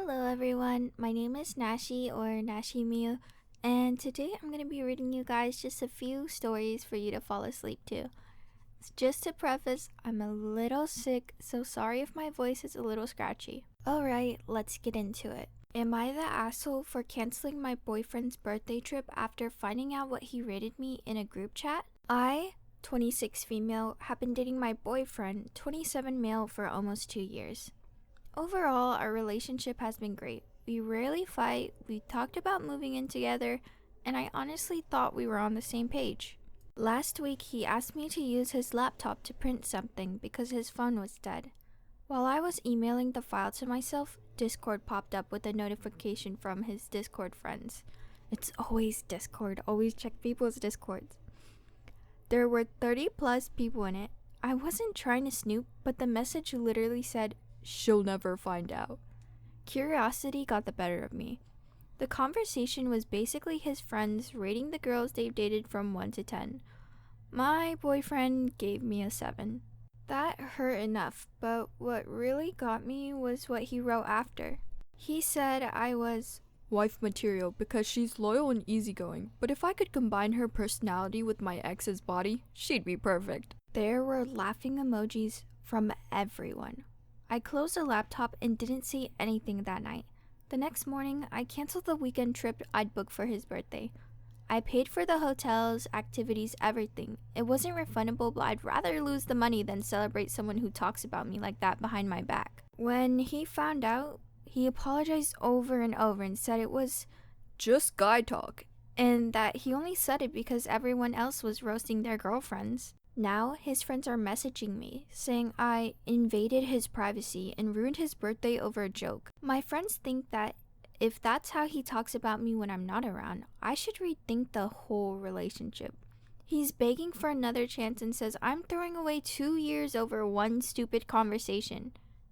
Hello everyone, my name is Nashy or Nashy Miu, and today I'm going to be reading you guys just a few stories for you to fall asleep to. Just to preface, I'm a little sick, so sorry if my voice is a little scratchy. Alright, let's get into it. Am I the asshole for canceling my boyfriend's birthday trip after finding out what he rated me in a group chat? I, 26 female, have been dating my boyfriend, 27 male, for almost 2 years. Overall, our relationship has been great. We rarely fight, we talked about moving in together, and I honestly thought we were on the same page. Last week, he asked me to use his laptop to print something because his phone was dead. While I was emailing the file to myself, Discord popped up with a notification from his Discord friends. It's always Discord, always check people's Discords. There were 30 plus people in it. I wasn't trying to snoop, but the message literally said, "She'll never find out." Curiosity got the better of me. The conversation was basically his friends rating the girls they've dated from 1 to 10. My boyfriend gave me a 7. That hurt enough, but what really got me was what he wrote after. He said I was wife material because she's loyal and easygoing, but if I could combine her personality with my ex's body, she'd be perfect. There were laughing emojis from everyone. I closed the laptop and didn't say anything that night. The next morning, I canceled the weekend trip I'd booked for his birthday. I paid for the hotels, activities, everything. It wasn't refundable, but I'd rather lose the money than celebrate someone who talks about me like that behind my back. When he found out, he apologized over and over and said it was just guy talk, and that he only said it because everyone else was roasting their girlfriends. Now, his friends are messaging me, saying I invaded his privacy and ruined his birthday over a joke. My friends think that if that's how he talks about me when I'm not around, I should rethink the whole relationship. He's begging for another chance and says I'm throwing away 2 years over one stupid conversation.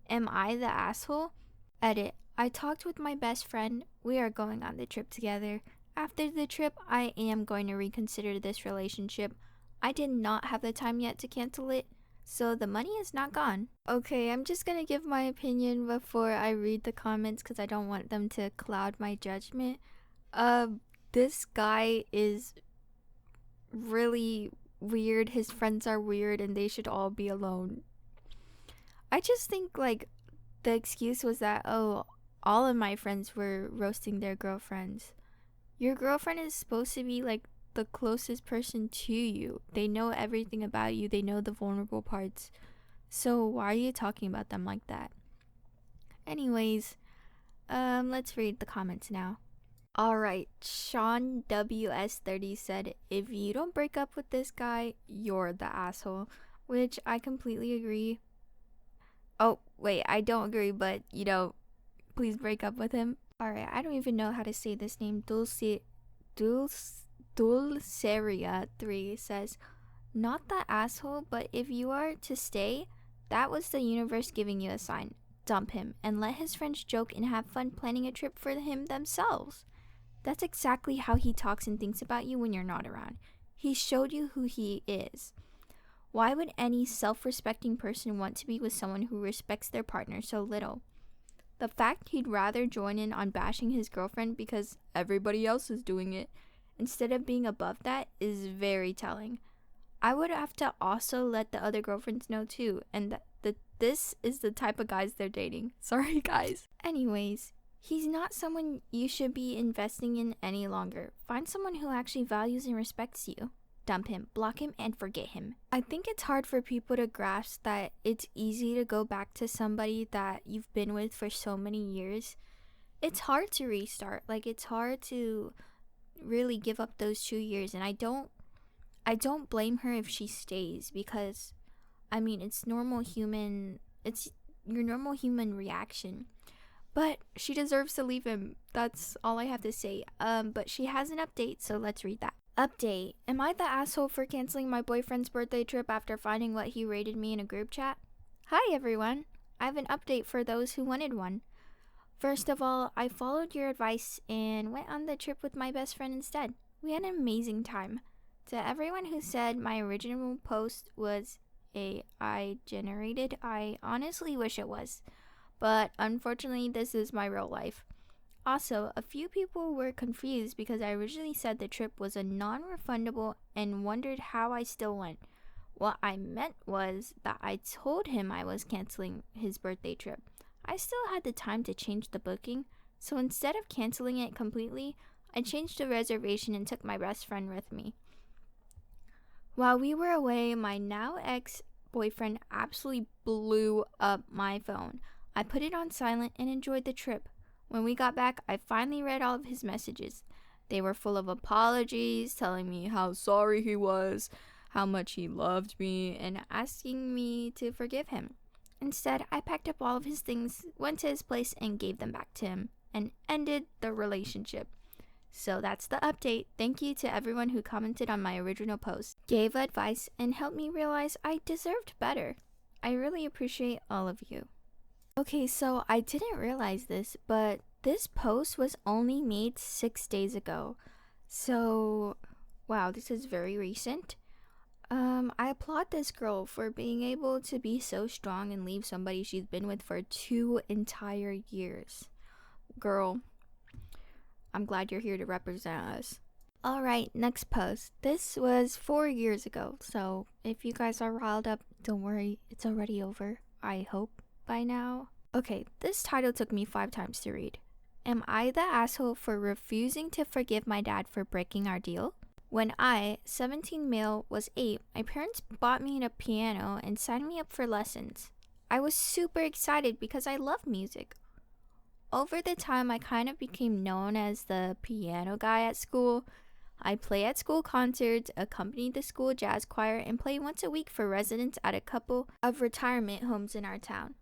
Am I the asshole? Edit. I talked with my best friend. We are going on the trip together. After the trip, I am going to reconsider this relationship. I did not have the time yet to cancel it, so the money is not gone. Okay, I'm just gonna give my opinion before I read the comments because I don't want them to cloud my judgment. This guy is really weird. His friends are weird and they should all be alone. I just think like the excuse was that, oh, all of my friends were roasting their girlfriends. Your girlfriend is supposed to be like the closest person to you. They know everything about you. They know the vulnerable parts. So why are you talking about them like that? Anyways, let's read the comments now. Alright, Sean WS30 said, if you don't break up with this guy, you're the asshole. Which I completely agree. Oh, wait, I don't agree, but, please break up with him. Alright, I don't even know how to say this name. Dulceria 3 says, not the asshole, but if you are to stay, that was the universe giving you a sign. Dump him and let his friends joke and have fun planning a trip for him themselves. That's exactly how he talks and thinks about you when you're not around. He showed you who he is. Why would any self-respecting person want to be with someone who respects their partner so little? The fact he'd rather join in on bashing his girlfriend because everybody else is doing it instead of being above that is very telling. I would have to also let the other girlfriends know too, and that this is the type of guys they're dating. Sorry guys. Anyways, he's not someone you should be investing in any longer. Find someone who actually values and respects you. Dump him, block him, and forget him. I think it's hard for people to grasp that it's easy to go back to somebody that you've been with for so many years. It's hard to restart. Like, it's hard to really give up those 2 years, and I don't blame her if she stays, because it's your normal human reaction, but she deserves to leave him. That's all I have to say. But she has an update, so let's read that. Update. Am I the asshole for canceling my boyfriend's birthday trip after finding what he rated me in a group chat? Hi everyone, I have an update for those who wanted one. First of all, I followed your advice and went on the trip with my best friend instead. We had an amazing time. To everyone who said my original post was AI generated, I honestly wish it was. but unfortunately, this is my real life. Also, a few people were confused because I originally said the trip was a non-refundable and wondered how I still went. What I meant was that I told him I was canceling his birthday trip. I still had the time to change the booking, so instead of canceling it completely, I changed the reservation and took my best friend with me. While we were away, my now ex-boyfriend absolutely blew up my phone. I put it on silent and enjoyed the trip. When we got back, I finally read all of his messages. They were full of apologies, telling me how sorry he was, how much he loved me, and asking me to forgive him. Instead, I packed up all of his things, went to his place, and gave them back to him, and ended the relationship. So that's the update. Thank you to everyone who commented on my original post, gave advice, and helped me realize I deserved better. I really appreciate all of you. Okay, so I didn't realize this, but this post was only made 6 days ago. So, wow, this is very recent. I applaud this girl for being able to be so strong and leave somebody she's been with for 2 entire years. Girl, I'm glad you're here to represent us. Alright, next post. This was 4 years ago, so if you guys are riled up, don't worry, it's already over. I hope by now. Okay, this title took me 5 times to read. Am I the asshole for refusing to forgive my dad for breaking our deal? When I, 17 male, was 8, my parents bought me a piano and signed me up for lessons. I was super excited because I love music. Over the time, I kind of became known as the piano guy at school. I play at school concerts, accompany the school jazz choir, and play once a week for residents at a couple of retirement homes in our town.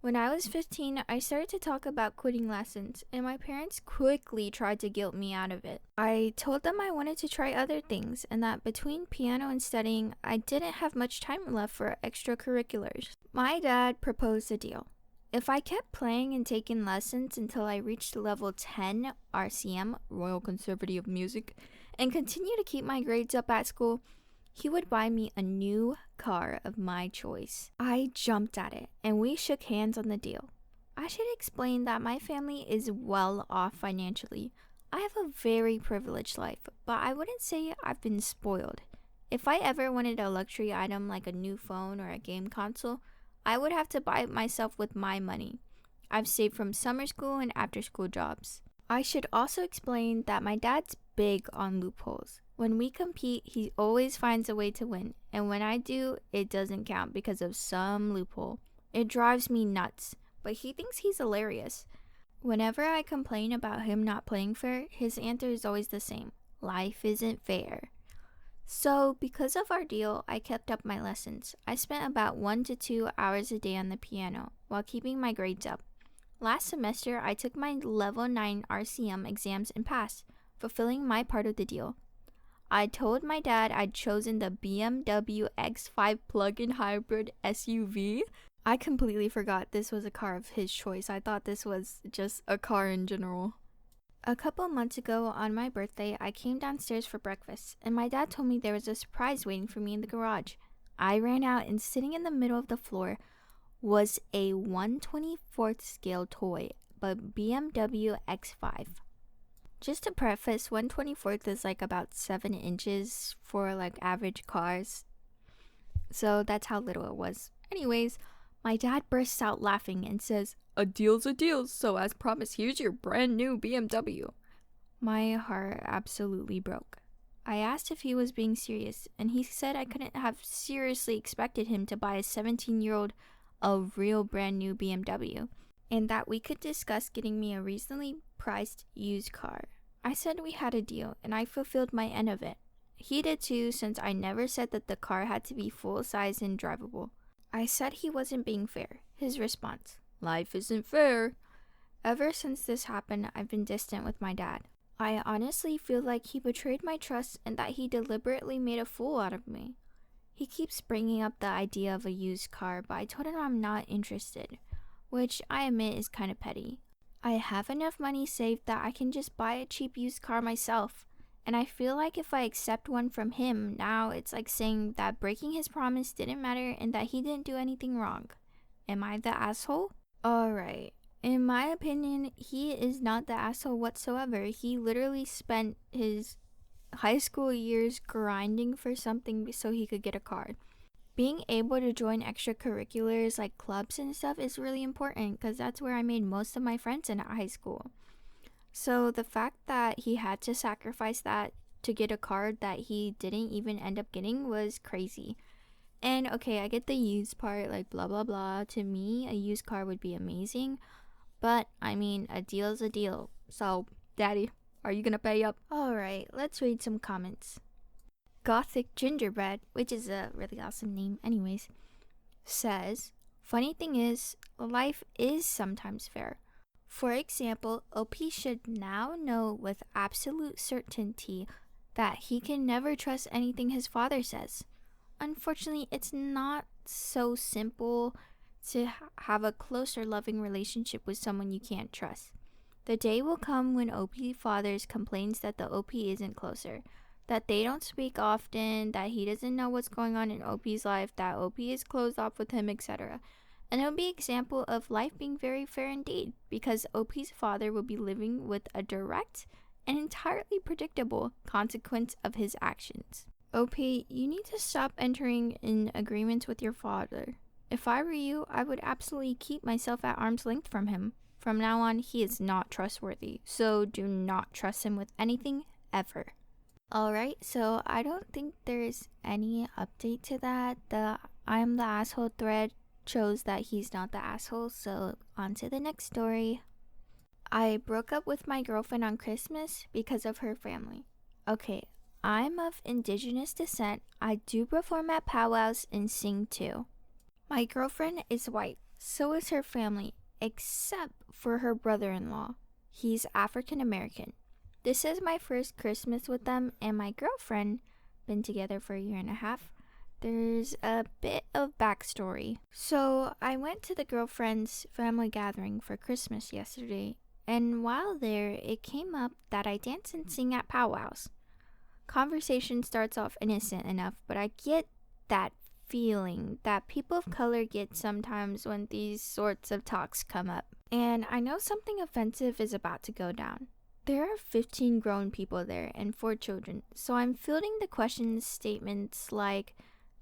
When I was 15, I started to talk about quitting lessons, and my parents quickly tried to guilt me out of it. I told them I wanted to try other things, and that between piano and studying, I didn't have much time left for extracurriculars. My dad proposed a deal. If I kept playing and taking lessons until I reached level 10 RCM, Royal Conservative Music, and continued to keep my grades up at school, he would buy me a new car of my choice. I jumped at it, and we shook hands on the deal. I should explain that my family is well off financially. I have a very privileged life, but I wouldn't say I've been spoiled. If I ever wanted a luxury item like a new phone or a game console, I would have to buy it myself with my money. I've saved from summer school and after school jobs. I should also explain that my dad's big on loopholes. When we compete, he always finds a way to win, and when I do, it doesn't count because of some loophole. It drives me nuts, but he thinks he's hilarious. Whenever I complain about him not playing fair, his answer is always the same: life isn't fair. So, because of our deal, I kept up my lessons. I spent about 1 to 2 hours a day on the piano, while keeping my grades up. Last semester, I took my level 9 RCM exams and passed, fulfilling my part of the deal. I told my dad I'd chosen the BMW X5 plug-in hybrid SUV. I completely forgot this was a car of his choice. I thought this was just a car in general. A couple months ago, on my birthday, I came downstairs for breakfast, and my dad told me there was a surprise waiting for me in the garage. I ran out, and sitting in the middle of the floor was a 1/24th scale toy, but BMW X5. Just to preface, 1/24th is like about 7 inches for like average cars. So that's how little it was. Anyways, my dad bursts out laughing and says, "A deal's a deal, so as promised, here's your brand new BMW." My heart absolutely broke. I asked if he was being serious, and he said I couldn't have seriously expected him to buy a 17-year-old a real brand new BMW, and that we could discuss getting me a reasonably priced used car. I said we had a deal, and I fulfilled my end of it. He did too, since I never said that the car had to be full-size and drivable. I said he wasn't being fair. His response: "Life isn't fair." Ever since this happened, I've been distant with my dad. I honestly feel like he betrayed my trust and that he deliberately made a fool out of me. He keeps bringing up the idea of a used car, but I told him I'm not interested, which I admit is kind of petty. I have enough money saved that I can just buy a cheap used car myself, and I feel like if I accept one from him now, it's like saying that breaking his promise didn't matter and that he didn't do anything wrong. Am I the asshole? Alright. In my opinion, he is not the asshole whatsoever. He literally spent his high school years grinding for something so he could get a card. Being able to join extracurriculars like clubs and stuff is really important because that's where I made most of my friends in high school. So the fact that he had to sacrifice that to get a card that he didn't even end up getting was crazy. And okay, I get the used part, like blah blah blah. To me, a used car would be amazing. But I mean, a deal's a deal. So, Daddy, are you gonna pay up? Alright, let's read some comments. Gothic Gingerbread, which is a really awesome name, anyways, says, funny thing is, life is sometimes fair. For example, OP should now know with absolute certainty that he can never trust anything his father says. Unfortunately, it's not so simple to have a close or loving relationship with someone you can't trust. The day will come when OP fathers complains that the OP isn't closer, that they don't speak often, that he doesn't know what's going on in OP's life, that OP is closed off with him, etc. And it'll be an example of life being very fair indeed, because OP's father will be living with a direct and entirely predictable consequence of his actions. OP, you need to stop entering in agreements with your father. If I were you, I would absolutely keep myself at arm's length from him. From now on, he is not trustworthy, so do not trust him with anything ever. Alright, so I don't think there's any update to that. The I'm the asshole thread shows that he's not the asshole, so on to the next story. I broke up with my girlfriend on Christmas because of her family. Okay, I'm of indigenous descent. I do perform at powwows and sing too. My girlfriend is white, so is her family, except for her brother-in-law. He's African American. This is my first Christmas with them and my girlfriend, been together for a year and a half. There's a bit of backstory. So I went to the girlfriend's family gathering for Christmas yesterday, and while there, it came up that I dance and sing at powwows. Conversation starts off innocent enough, but I get that feeling that people of color get sometimes when these sorts of talks come up. And I know something offensive is about to go down. There are 15 grown people there and 4 children, so I'm fielding the questions statements like,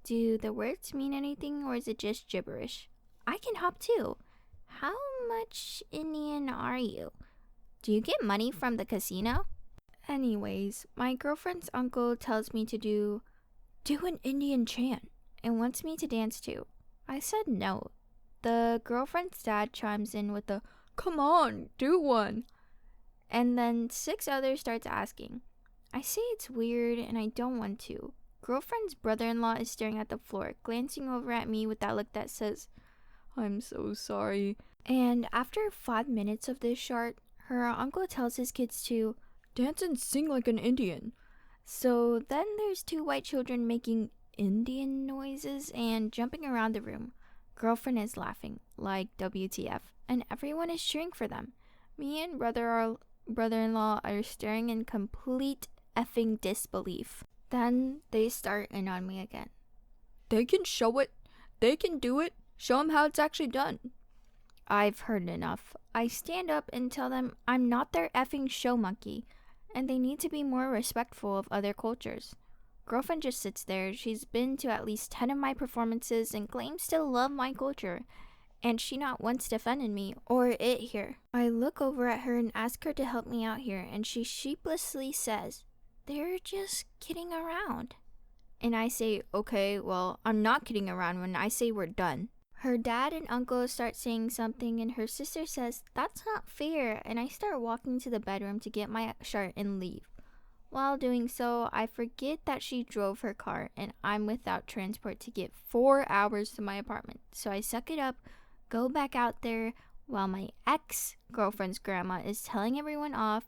do the words mean anything or is it just gibberish? I can hop too. How much Indian are you? Do you get money from the casino? Anyways, my girlfriend's uncle tells me to do an Indian chant and wants me to dance too. I said no. The girlfriend's dad chimes in with the, come on, do one. And then 6 others starts asking. I say it's weird and I don't want to. Girlfriend's brother-in-law is staring at the floor, glancing over at me with that look that says, I'm so sorry. And after 5 minutes of this chart, her uncle tells his kids to dance and sing like an Indian. So then there's 2 white children making Indian noises and jumping around the room. Girlfriend is laughing, like WTF, and everyone is cheering for them. Me and brother-in-law are staring in complete effing disbelief. Then they start in on me again. They can show it. They can do it. Show them how it's actually done. I've heard enough. I stand up and tell them I'm not their effing show monkey, and they need to be more respectful of other cultures. Girlfriend just sits there. She's been to at least 10 of my performances and claims to love my culture, and she not once defended me or it here. I look over at her and ask her to help me out here, and she sheepishly says, they're just kidding around. And I say, okay, well, I'm not kidding around when I say we're done. Her dad and uncle start saying something, and her sister says, that's not fair, and I start walking to the bedroom to get my shirt and leave. While doing so, I forget that she drove her car, and I'm without transport to get 4 hours to my apartment. So I suck it up, go back out there, while my ex-girlfriend's grandma is telling everyone off.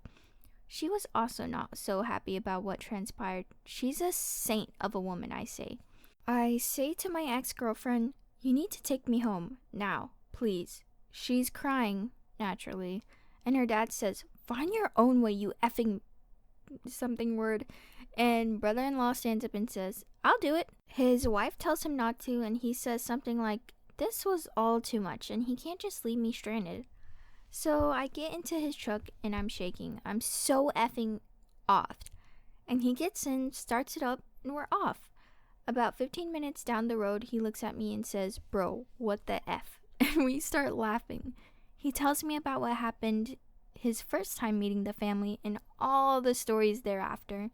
She was also not so happy about what transpired. She's a saint of a woman, I say. I say to my ex-girlfriend, you need to take me home, now, please. She's crying, naturally, and her dad says, find your own way, you effing something word. And brother-in-law stands up and says, I'll do it. His wife tells him not to, and he says something like, this was all too much and he can't just leave me stranded. So I get into his truck and I'm shaking. I'm so effing off. And he gets in, starts it up, and we're off. About 15 minutes down the road, he looks at me and says, "Bro, what the F?" And we start laughing. He tells me about what happened his first time meeting the family and all the stories thereafter.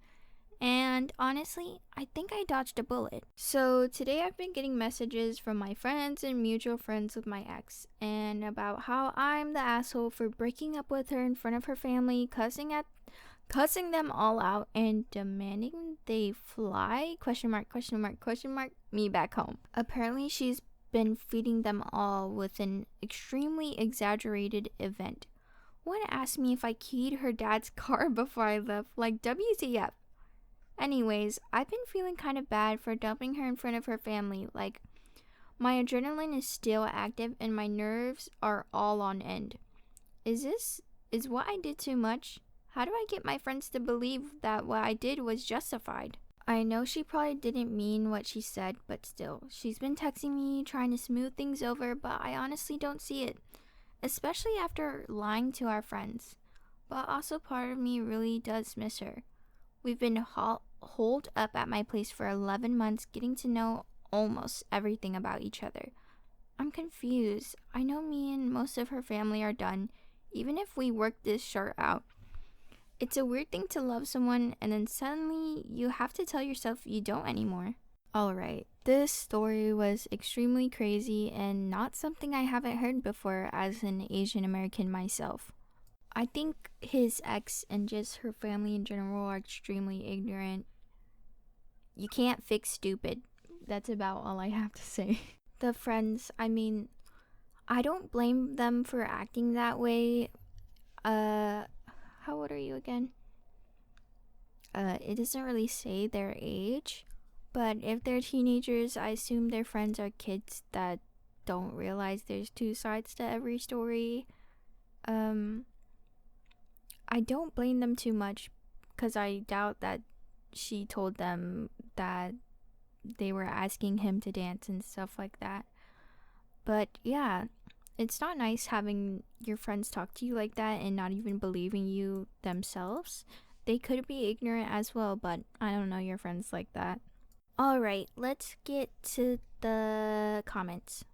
And honestly, I think I dodged a bullet. So today I've been getting messages from my friends and mutual friends with my ex, and about how I'm the asshole for breaking up with her in front of her family, cussing them all out, and demanding they fly me back home. Apparently she's been feeding them all with an extremely exaggerated event. One asked me if I keyed her dad's car before I left, like WTF. Anyways, I've been feeling kind of bad for dumping her in front of her family. Like, my adrenaline is still active and my nerves are all on end. Is what I did too much? How do I get my friends to believe that what I did was justified? I know she probably didn't mean what she said, but still, she's been texting me, trying to smooth things over, but I honestly don't see it. Especially after lying to our friends. But also part of me really does miss her. We've been holed up at my place for 11 months, getting to know almost everything about each other. I'm confused. I know me and most of her family are done, even if we work this short out. It's a weird thing to love someone and then suddenly you have to tell yourself you don't anymore. Alright, this story was extremely crazy and not something I haven't heard before as an Asian American myself. I think his ex and just her family in general are extremely ignorant. You can't fix stupid. That's about all I have to say. The friends, I mean, I don't blame them for acting that way. How old are you again? It doesn't really say their age, but if they're teenagers, I assume their friends are kids that don't realize there's two sides to every story. I don't blame them too much because I doubt that she told them that they were asking him to dance and stuff like that. But yeah, it's not nice having your friends talk to you like that and not even believing you themselves. They could be ignorant as well, but I don't know your friends like that. Alright, let's get to the comments.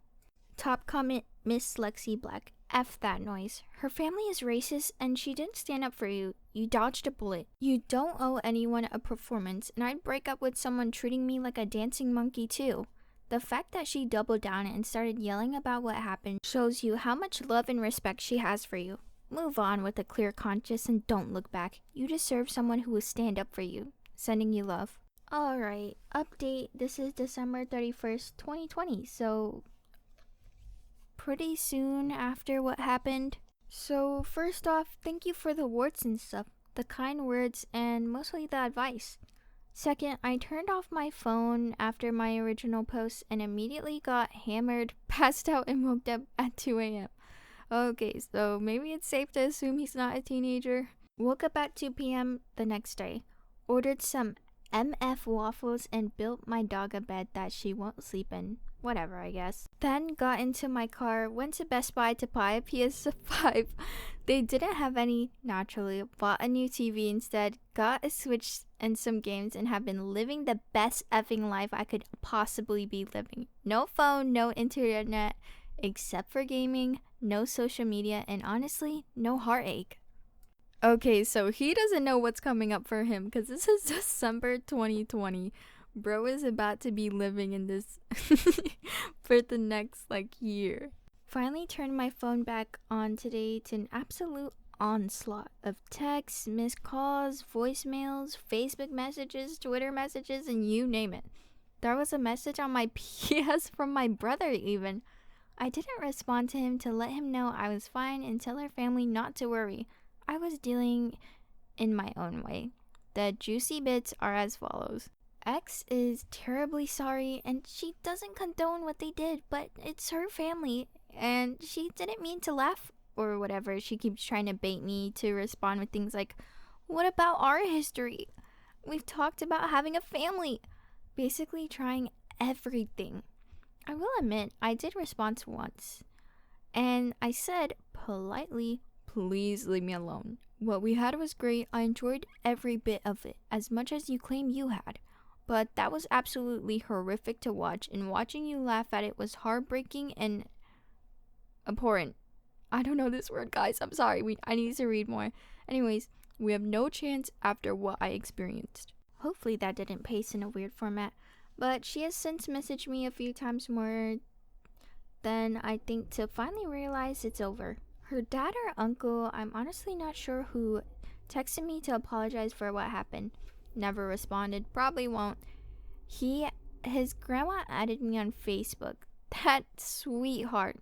Top comment, Miss Lexi Black. F that noise. Her family is racist and she didn't stand up for you. You dodged a bullet. You don't owe anyone a performance, and I'd break up with someone treating me like a dancing monkey too. The fact that she doubled down and started yelling about what happened shows you how much love and respect she has for you. Move on with a clear conscience and don't look back. You deserve someone who will stand up for you. Sending you love. Alright, update. This is December 31st, 2020, so pretty soon after what happened. So first off, thank you for the warts and stuff, the kind words, and mostly the advice. Second, I turned off my phone after my original post and immediately got hammered, passed out, and woke up at 2 a.m. Okay, so maybe it's safe to assume he's not a teenager. Woke up at 2 p.m. the next day, ordered some MF waffles, and built my dog a bed that she won't sleep in. Whatever, I guess. Then got into my car, went to Best Buy to buy a PS5. They didn't have any, naturally. Bought a new TV instead, got a Switch and some games, and have been living the best effing life I could possibly be living. No phone, no internet, except for gaming, no social media, and honestly, no heartache. Okay, so he doesn't know what's coming up for him because this is December 2020. Bro is about to be living in this for the next year. Finally turned my phone back on today to an absolute onslaught of texts, missed calls, voicemails, Facebook messages, Twitter messages, and you name it. There was a message on my PS from my brother even. I didn't respond to him to let him know I was fine and tell our family not to worry. I was dealing in my own way. The juicy bits are as follows. X is terribly sorry and she doesn't condone what they did, but it's her family and she didn't mean to laugh or whatever. She keeps trying to bait me to respond with things like, what about our history? We've talked about having a family. Basically trying everything. I will admit, I did respond once. And I said politely, please leave me alone. What we had was great. I enjoyed every bit of it, as much as you claim you had. But that was absolutely horrific to watch, and watching you laugh at it was heartbreaking and abhorrent. I don't know this word, guys. I'm sorry. I need to read more. Anyways, we have no chance after what I experienced. Hopefully that didn't paste in a weird format. But she has since messaged me a few times more than I think to finally realize it's over. Her dad or uncle, I'm honestly not sure who, texted me to apologize for what happened. Never responded. Probably won't. His grandma added me on Facebook. That sweetheart.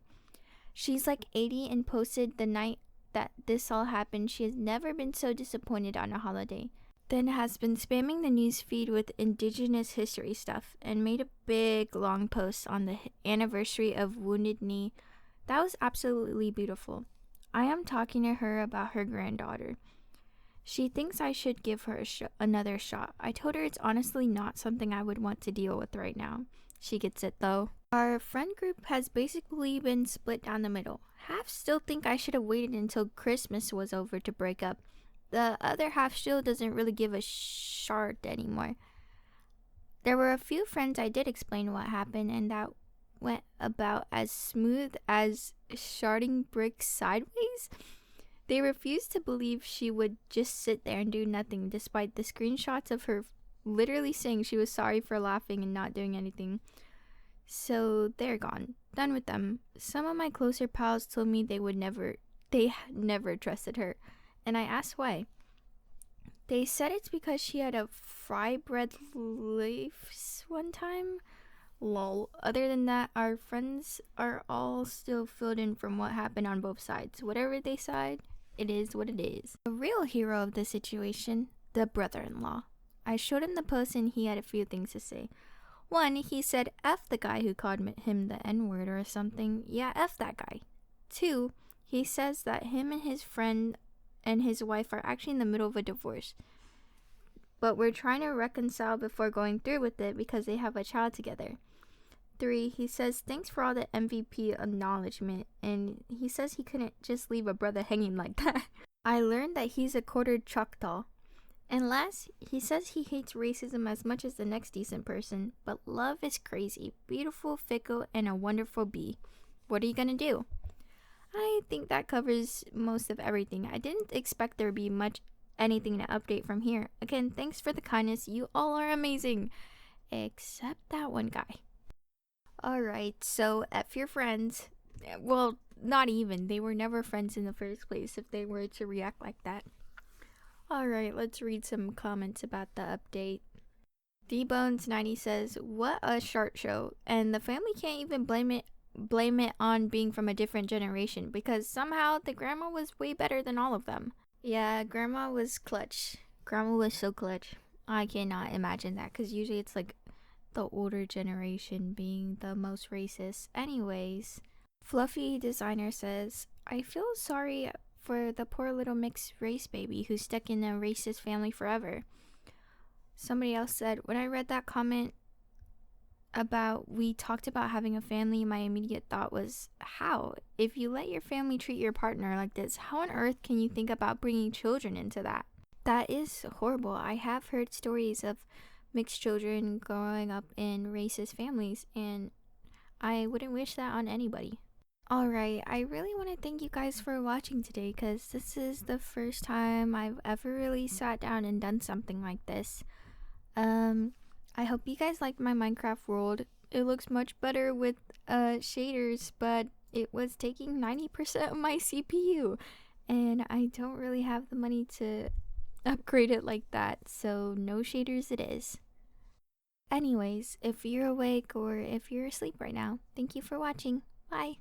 She's like 80 and posted the night that this all happened. She has never been so disappointed on a holiday. Then has been spamming the news feed with indigenous history stuff and made a big long post on the anniversary of Wounded Knee. That was absolutely beautiful. I am talking to her about her granddaughter. She thinks I should give her another shot. I told her it's honestly not something I would want to deal with right now. She gets it though. Our friend group has basically been split down the middle. Half still think I should have waited until Christmas was over to break up. The other half still doesn't really give a shart anymore. There were a few friends I did explain what happened, and that went about as smooth as sharding bricks sideways. They refused to believe she would just sit there and do nothing, despite the screenshots of her literally saying she was sorry for laughing and not doing anything. So they're gone. Done with them. Some of my closer pals told me they never trusted her. And I asked why. They said it's because she had a fry bread leaves one time. Lol. Other than that, our friends are all still filled in from what happened on both sides. Whatever they side, it is what it is. The real hero of the situation, the brother-in-law. I showed him the post and he had a few things to say. One, he said F the guy who called him the N-word or something. Yeah, F that guy. Two, he says that him and his friend and his wife are actually in the middle of a divorce. But we're trying to reconcile before going through with it because they have a child together. 3, he says thanks for all the MVP acknowledgement, and he says he couldn't just leave a brother hanging like that. I learned that he's a quartered Choctaw. And last, he says he hates racism as much as the next decent person, but love is crazy, beautiful, fickle, and a wonderful bee. What are you gonna do? I think that covers most of everything. I didn't expect there would be anything to update from here. Again, thanks for the kindness. You all are amazing. Except that one guy. Alright, so F your friends. Well, not even. They were never friends in the first place if they were to react like that. Alright, let's read some comments about the update. DBones90 says, what a shart show. And the family can't even blame it on being from a different generation because somehow the grandma was way better than all of them. Yeah, grandma was clutch. Grandma was so clutch. I cannot imagine that because usually it's like the older generation being the most racist. Anyways, Fluffy Designer says, I feel sorry for the poor little mixed race baby who's stuck in a racist family forever. Somebody else said, when I read that comment about we talked about having a family, my immediate thought was, how? If you let your family treat your partner like this, how on earth can you think about bringing children into that? That is horrible. I have heard stories of mixed children growing up in racist families, and I wouldn't wish that on anybody. Alright, I really want to thank you guys for watching today because this is the first time I've ever really sat down and done something like this. I hope you guys liked my Minecraft world. It looks much better with shaders, but it was taking 90% of my CPU, and I don't really have the money to upgrade it like that, so no shaders it is. Anyways, if you're awake or if you're asleep right now, thank you for watching. Bye.